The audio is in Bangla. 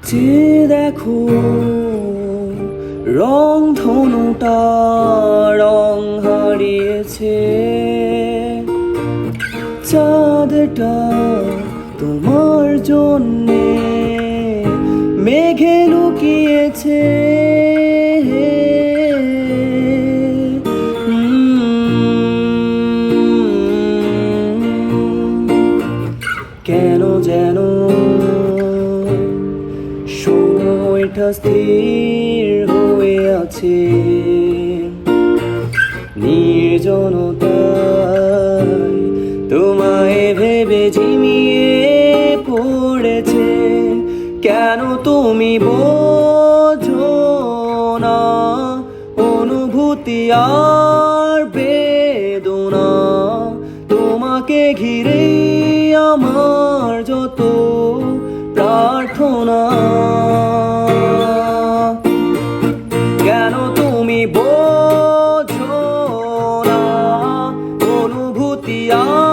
যে দেখো রং ধনুটা রং হারিয়েছে, চাঁদটা তোমার জন্যে মেঘে লুকিয়েছে। কেন যেন সময়টা স্থির হয়ে আছে, নির্জনতায় তোমায় ভেবে ঝিমিয়ে পড়েছে। কেন তুমি বোঝো না অনুভূতি আর বেদনা? তোমাকে ঘিরে আমার যত প্রার্থনা, কেন তুমি বোঝো না অনুভূতি আর